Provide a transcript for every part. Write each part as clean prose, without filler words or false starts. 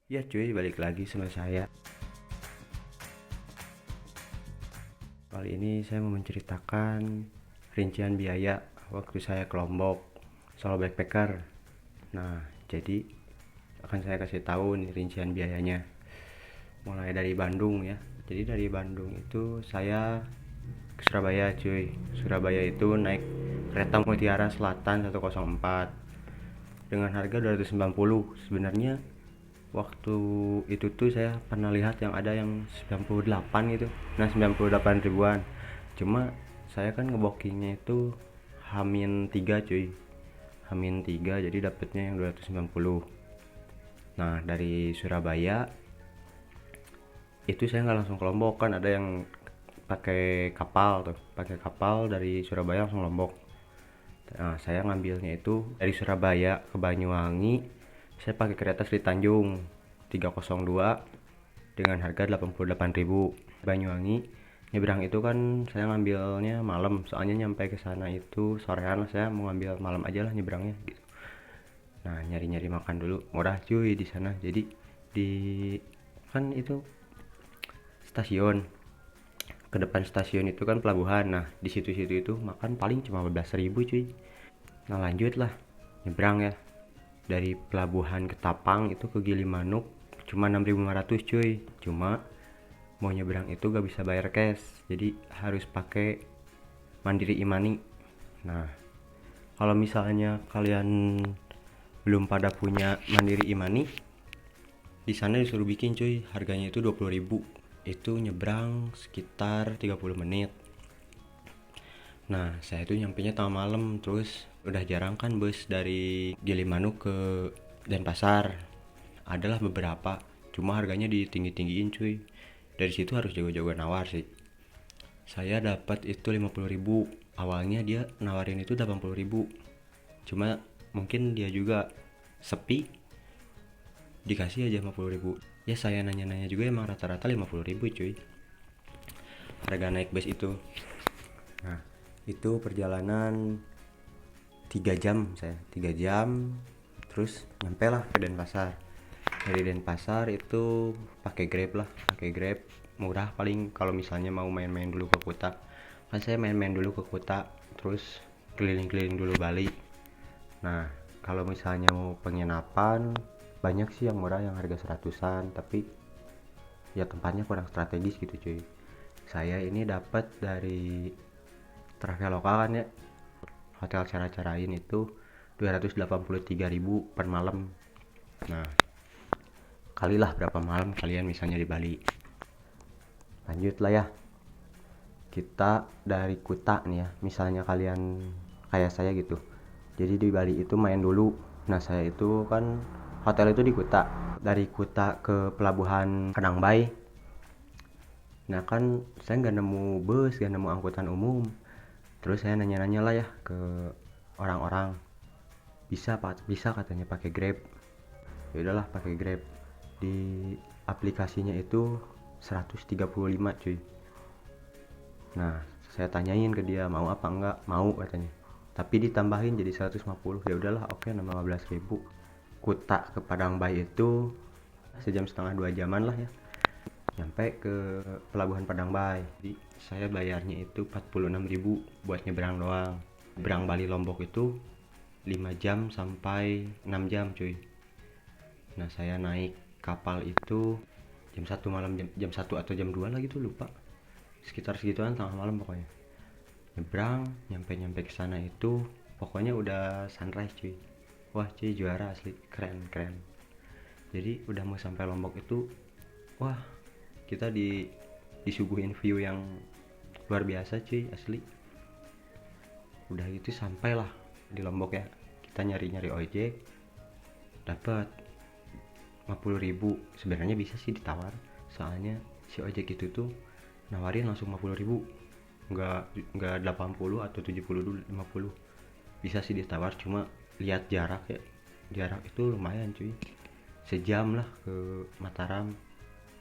Ya cuy, balik lagi sama saya. Kali ini saya mau menceritakan rincian biaya waktu saya ke Lombok solo backpacker. Nah, jadi akan saya kasih tahu nih rincian biayanya. Mulai dari Bandung ya. Jadi dari Bandung itu saya ke Surabaya cuy. Surabaya itu naik kereta Mutiara Selatan 104 dengan harga 290. Sebenarnya waktu itu tuh saya pernah lihat yang ada yang 98 gitu, nah 98 ribuan. Cuma saya kan ngebookingnya itu Hamin 3 cuy, Hamin 3, jadi dapetnya yang 290. Nah dari Surabaya itu saya nggak langsung ke Lombok, kan ada yang pakai kapal tuh, pakai kapal dari Surabaya langsung Lombok. Nah saya ngambilnya itu dari Surabaya ke Banyuwangi, saya pakai kereta Sri Tanjung 302 dengan harga 88.000. Banyuwangi nyebrang itu kan saya ngambilnya malam, soalnya nyampe ke sana itu sorean lah, saya mau ngambil malam aja lah nyebrangnya gitu. Nah nyari-nyari makan dulu murah cuy di sana. Jadi di kan itu stasiun, ke depan stasiun itu kan pelabuhan. Nah di situ-situ itu makan paling cuma 15.000 cuy. Nah lanjut lah nyebrang ya, dari pelabuhan ke Tapang itu ke Gilimanuk cuma 6.500 cuy. Cuma mau nyebrang itu gak bisa bayar cash, jadi harus pakai Mandiri Imani. Nah kalau misalnya kalian belum pada punya Mandiri Imani, di sana disuruh bikin cuy, harganya itu 20.000. Itu nyebrang sekitar 30 menit. Nah saya itu nyampenya tengah malam, terus udah jarang kan bus dari Gilimanuk ke Denpasar. Adalah beberapa, cuma harganya ditinggi-tinggiin cuy. Dari situ harus jago-jago nawar sih. Saya dapat itu 50.000. Awalnya dia nawarin itu 80.000. Cuma mungkin dia juga sepi, dikasih aja 50.000. Ya saya nanya-nanya juga, emang rata-rata 50.000 cuy harga naik bus itu. Nah itu perjalanan 3 jam, saya 3 jam. Terus nyampe lah ke Denpasar. Dari Denpasar itu pakai Grab lah, pakai Grab murah paling kalau misalnya mau main-main dulu ke Kuta. Kan saya main-main dulu ke Kuta, terus keliling-keliling dulu Bali. Nah kalau misalnya mau penginapan, banyak sih yang murah yang harga seratusan, tapi ya tempatnya kurang strategis gitu cuy. Saya ini dapat dari Traveloka kan ya, hotel cara-carain itu 283.000 per malam. Nah kalilah berapa malam kalian misalnya di Bali. Lanjut lah ya, kita dari Kuta nih ya, misalnya kalian kayak saya gitu, jadi di Bali itu main dulu. Nah saya itu kan hotel itu di Kuta, dari Kuta ke pelabuhan Penang. Nah kan saya nggak nemu bus, nggak nemu angkutan umum. Terus saya nanya-nanya lah ya ke orang-orang, bisa katanya pakai Grab. Ya udahlah pakai Grab. Di aplikasinya itu 135 cuy. Nah saya tanyain ke dia mau apa enggak, mau katanya, tapi ditambahin jadi 150. Ya udahlah oke, 15.000. Kuta ke Padang Bay itu sejam setengah 2 jaman lah ya, nyampe ke pelabuhan Padang Bay. Jadi saya bayarnya itu 46.000 buat nyebrang doang. Nyebrang Bali Lombok itu 5 jam sampai 6 jam cuy. Nah saya naik kapal itu jam 1 malam, jam 1 atau jam 2 lah gitu, lupa, sekitar segituan, tengah malam pokoknya. Nyebrang, nyampe ke sana itu pokoknya udah sunrise cuy. Wah cuy, juara asli, keren keren. Jadi udah mau sampai Lombok itu, wah kita disuguhin view yang luar biasa cuy asli. Udah gitu sampailah di Lombok ya, kita nyari-nyari ojek, dapat 50.000. Sebenarnya bisa sih ditawar, soalnya si ojek itu tuh nawarin langsung 50.000, nggak 80 atau 70 dulu, 50. Bisa sih ditawar, cuma lihat jarak ya, jarak itu lumayan cuy, sejam lah ke Mataram.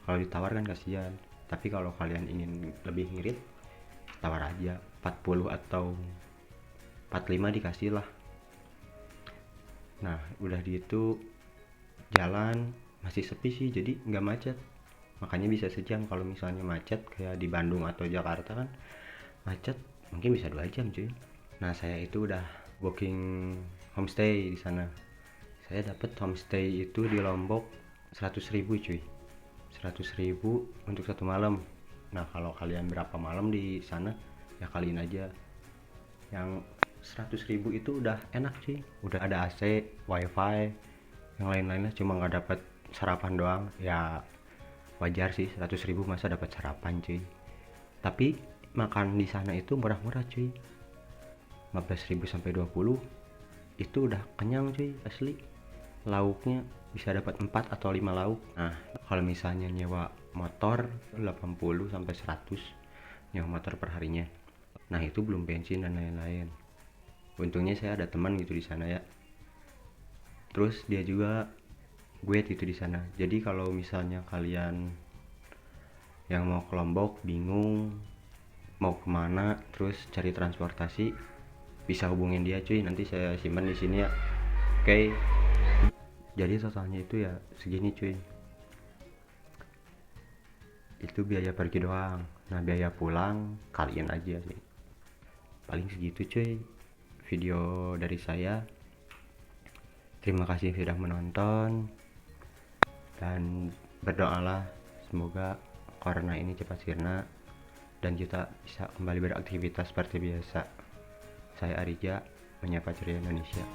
Kalau ditawar kan kasihan, tapi kalau kalian ingin lebih ngirit, tawar aja 40 atau 45 dikasih lah. Nah udah gitu jalan masih sepi sih, jadi nggak macet, makanya bisa sejam. Kalau misalnya macet kayak di Bandung atau Jakarta kan macet mungkin bisa 2 jam cuy. Nah saya itu udah booking homestay di sana. Saya dapat homestay itu di Lombok 100.000 cuy, 100.000 untuk 1 malam. Nah kalau kalian berapa malam di sana ya kalian aja. Yang 100.000 itu udah enak cuy, udah ada AC, wifi, yang lain-lainnya cuma nggak dapat sarapan doang. Ya wajar sih, 100.000 masa dapat sarapan cuy. Tapi makan di sana itu murah-murah cuy, 15.000 sampai 20 itu udah kenyang cuy asli. Lauknya bisa dapat 4 atau 5 lauk. Nah kalau misalnya nyewa motor 80 sampai 100 nyewa motor per harinya. Nah itu belum bensin dan lain-lain. Untungnya saya ada teman gitu di sana ya, terus dia juga gue itu di sana. Jadi kalau misalnya kalian yang mau ke Lombok bingung mau kemana terus cari transportasi, bisa hubungin dia cuy, nanti saya simpan di sini ya. Oke, jadi totalnya itu ya segini cuy, itu biaya pergi doang. Nah biaya pulang kalian aja sih, paling segitu cuy video dari saya. Terima kasih sudah menonton dan berdoalah semoga corona ini cepat sirna dan kita bisa kembali beraktivitas seperti biasa. Saya Arija, menyapa ceria Indonesia.